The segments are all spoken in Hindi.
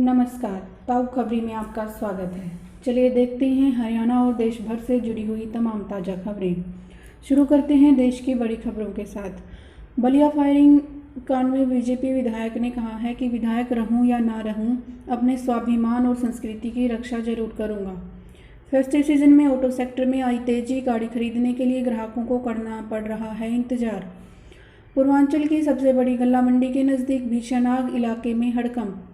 नमस्कार, ताऊ खबरी में आपका स्वागत है। चलिए देखते हैं हरियाणा और देश भर से जुड़ी हुई तमाम ताज़ा खबरें। शुरू करते हैं देश की बड़ी खबरों के साथ। बलिया फायरिंग कांड में बीजेपी विधायक ने कहा है कि विधायक रहूं या ना रहूं, अपने स्वाभिमान और संस्कृति की रक्षा जरूर करूंगा। फेस्टिव सीजन में ऑटो सेक्टर में आई तेजी, गाड़ी खरीदने के लिए ग्राहकों को करना पड़ रहा है इंतजार। पूर्वांचल की सबसे बड़ी गल्ला मंडी के नज़दीक भीषण आग, इलाके में हड़कंप।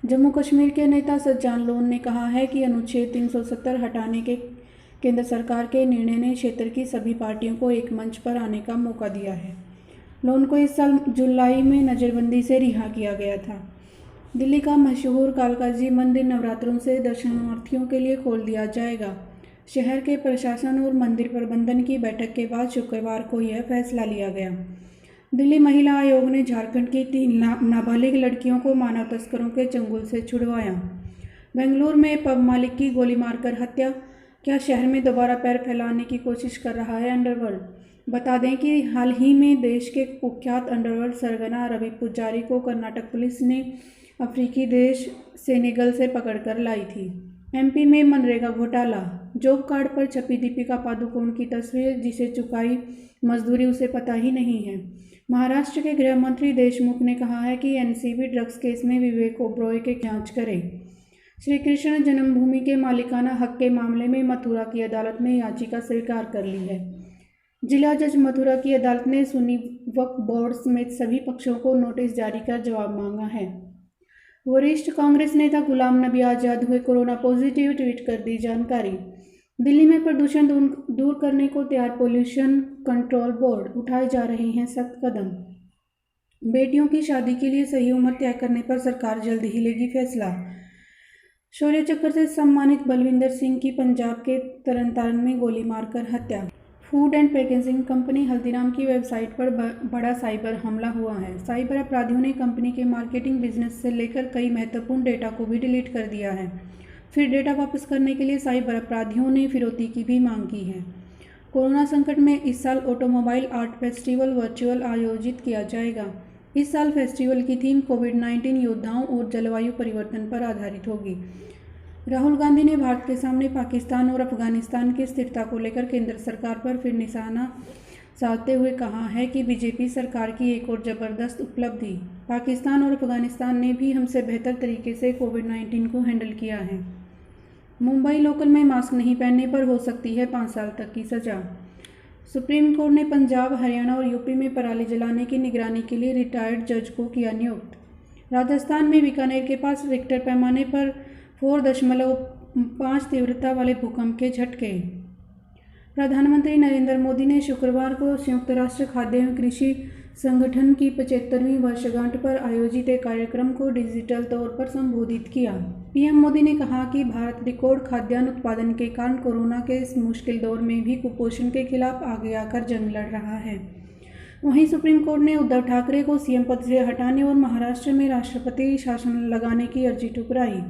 जम्मू कश्मीर के नेता सज्जान लोन ने कहा है कि अनुच्छेद 370 हटाने के केंद्र सरकार के निर्णय ने क्षेत्र की सभी पार्टियों को एक मंच पर आने का मौका दिया है। लोन को इस साल जुलाई में नज़रबंदी से रिहा किया गया था। दिल्ली का मशहूर कालका जी मंदिर नवरात्रों से दर्शनार्थियों के लिए खोल दिया जाएगा। शहर के प्रशासन और मंदिर प्रबंधन की बैठक के बाद शुक्रवार को यह फैसला लिया गया। दिल्ली महिला आयोग ने झारखंड की 3 नाबालिग लड़कियों को मानव तस्करों के चंगुल से छुड़वाया। बेंगलुरु में पब मालिक की गोली मारकर हत्या। क्या शहर में दोबारा पैर फैलाने की कोशिश कर रहा है अंडरवर्ल्ड? बता दें कि हाल ही में देश के कुख्यात अंडरवर्ल्ड सरगना रवि पुजारी को कर्नाटक पुलिस ने अफ्रीकी देश सेनेगल से पकड़कर लाई थी। एमपी में मनरेगा घोटाला। जॉब कार्ड पर छपी दीपिका पादुकोण की तस्वीर, जिसे चुकाई मजदूरी उसे पता ही नहीं है। महाराष्ट्र के गृह मंत्री देशमुख ने कहा है कि एनसीबी ड्रग्स केस में विवेक ओबरॉय की जांच करे। श्री कृष्ण जन्मभूमि के मालिकाना हक के मामले में मथुरा की अदालत ने याचिका स्वीकार कर ली है। जिला जज मथुरा की अदालत ने सुन्नी वक्फ बोर्ड समेत सभी पक्षों को नोटिस जारी कर जवाब मांगा है। वरिष्ठ कांग्रेस नेता गुलाम नबी आजाद हुए कोरोना पॉजिटिव, ट्वीट कर दी जानकारी। दिल्ली में प्रदूषण दूर करने को तैयार पोल्यूशन कंट्रोल बोर्ड, उठाए जा रहे हैं सख्त कदम। बेटियों की शादी के लिए सही उम्र तय करने पर सरकार जल्द ही लेगी फैसला। शौर्य चक्र से सम्मानित बलविंदर सिंह की पंजाब के तरनतारन में गोली मारकर हत्या। Food and packaging company Haldiram की वेबसाइट पर बड़ा साइबर हमला हुआ है। साइबर अपराधियों ने कंपनी के मार्केटिंग बिजनेस से लेकर कई महत्वपूर्ण डेटा को भी डिलीट कर दिया है। फिर डेटा वापस करने के लिए साइबर अपराधियों ने फिरौती की भी मांग की है। कोरोना संकट में इस साल ऑटोमोबाइल आर्ट फेस्टिवल वर्चुअल आयोजित किया जाएगा। इस साल फेस्टिवल की थीम कोविड-19 योद्धाओं और जलवायु परिवर्तन पर आधारित होगी। राहुल गांधी ने भारत के सामने पाकिस्तान और अफगानिस्तान की स्थिरता को लेकर केंद्र सरकार पर फिर निशाना साधते हुए कहा है कि बीजेपी सरकार की एक और जबरदस्त उपलब्धि, पाकिस्तान और अफगानिस्तान ने भी हमसे बेहतर तरीके से कोविड-19 को हैंडल किया है। मुंबई लोकल में मास्क नहीं पहनने पर हो सकती है 5 साल तक की सजा। सुप्रीम कोर्ट ने पंजाब, हरियाणा और यूपी में पराली जलाने की निगरानी के लिए रिटायर्ड जज को किया नियुक्त। राजस्थान में बीकानेर के पास रिक्टर पैमाने पर 4.5 तीव्रता वाले भूकंप के झटके। प्रधानमंत्री नरेंद्र मोदी ने शुक्रवार को संयुक्त राष्ट्र खाद्य एवं कृषि संगठन की 75वीं वर्षगांठ पर आयोजित एक कार्यक्रम को डिजिटल तौर पर संबोधित किया। पीएम मोदी ने कहा कि भारत रिकॉर्ड खाद्यान्न उत्पादन के कारण कोरोना के इस मुश्किल दौर में भी कुपोषण के खिलाफ आगे आकर जंग लड़ रहा है। वहीं सुप्रीम कोर्ट ने उद्धव ठाकरे को सीएम पद से हटाने और महाराष्ट्र में राष्ट्रपति शासन लगाने की अर्जी ठुकराई।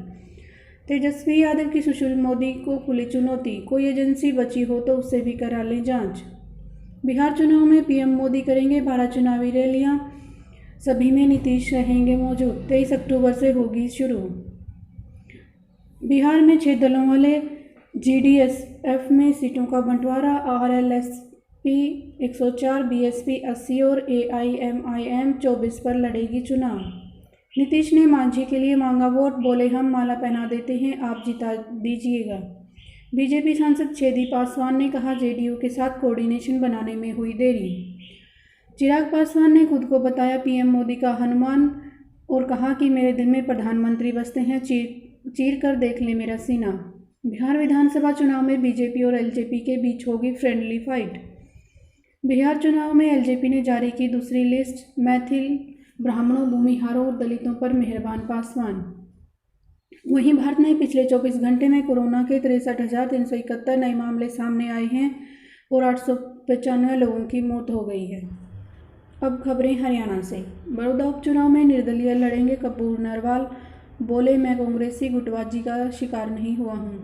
तेजस्वी यादव की सुशील मोदी को खुली चुनौती, कोई एजेंसी बची हो तो उससे भी करा लें जांच। बिहार चुनाव में पीएम मोदी करेंगे 12 चुनावी रैलियां, सभी में नीतीश रहेंगे मौजूद। 23 अक्टूबर से होगी शुरू। बिहार में 6 दलों वाले जीडीएसएफ में सीटों का बंटवारा। आरएलएसपी 104, बीएसपी 80 और एआईएमआईएम 24 पर लड़ेगी चुनाव। नीतीश ने मांझी के लिए मांगा वोट, बोले हम माला पहना देते हैं, आप जिता दीजिएगा। बीजेपी सांसद छेदी पासवान ने कहा जेडीयू के साथ कोऑर्डिनेशन बनाने में हुई देरी। चिराग पासवान ने खुद को बताया पीएम मोदी का हनुमान और कहा कि मेरे दिल में प्रधानमंत्री बसते हैं, चीर कर देख ले मेरा सीना। बिहार विधानसभा चुनाव में बीजेपी और एलजेपी के बीच होगी फ्रेंडली फाइट। बिहार चुनाव में एलजेपी ने जारी की दूसरी लिस्ट, मैथिल, ब्राह्मणों, भूमिहारों और दलितों पर मेहरबान पासवान। वहीं भारत में पिछले 24 घंटे में कोरोना के 63,371 नए मामले सामने आए हैं और 895 लोगों की मौत हो गई है। अब खबरें हरियाणा से। बड़ौदा उपचुनाव में निर्दलीय लड़ेंगे कपूर नरवाल, बोले मैं कांग्रेसी गुटबाजी का शिकार नहीं हुआ हूं।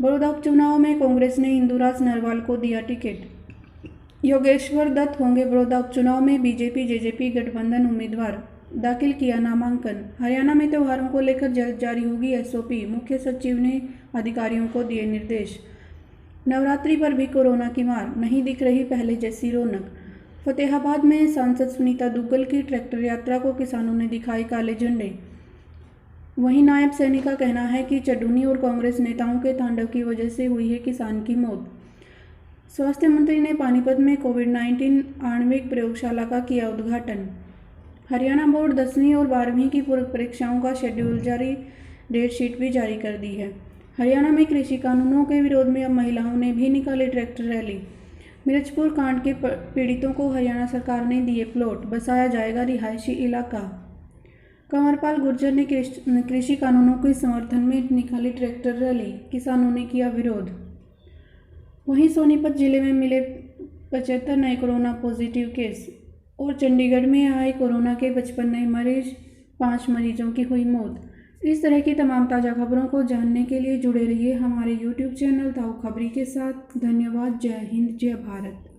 बड़ौदा उपचुनाव में कांग्रेस ने इंदुराज नरवाल को दिया टिकट। योगेश्वर दत्त होंगे बड़ौदा उपचुनाव में बीजेपी जेजेपी गठबंधन उम्मीदवार। दाखिल किया नामांकन। हरियाणा में त्योहारों को लेकर जल्द जारी होगी एसओपी, मुख्य सचिव ने अधिकारियों को दिए निर्देश। नवरात्रि पर भी कोरोना की मार, नहीं दिख रही पहले जैसी रौनक। फतेहाबाद में सांसद सुनीता दुग्गल की ट्रैक्टर यात्रा को किसानों ने दिखाए काले झंडे। वहीं नायब सैनी का कहना है कि चड्ढूनी और कांग्रेस नेताओं के तांडव की वजह से हुई है किसान की मौत। स्वास्थ्य मंत्री ने पानीपत में कोविड-19 आणविक प्रयोगशाला का किया उद्घाटन। हरियाणा बोर्ड 10वीं और 12वीं की पूरक परीक्षाओं का शेड्यूल जारी, डेट शीट भी जारी कर दी है। हरियाणा में कृषि कानूनों के विरोध में अब महिलाओं ने भी निकाली ट्रैक्टर रैली। मिर्चपुर कांड के पीड़ितों को हरियाणा सरकार ने दिए प्लॉट, बसाया जाएगा रिहायशी इलाका। कंवरपाल गुर्जर ने कृषि कानूनों के समर्थन में निकाली ट्रैक्टर रैली, किसानों ने किया विरोध। वहीं सोनीपत जिले में मिले 75 नए कोरोना पॉजिटिव केस और चंडीगढ़ में आए कोरोना के 55 नए मरीज, 5 मरीजों की हुई मौत। इस तरह की तमाम ताज़ा खबरों को जानने के लिए जुड़े रहिए हमारे YouTube चैनल ताऊ खबरी के साथ। धन्यवाद। जय हिंद, जय भारत।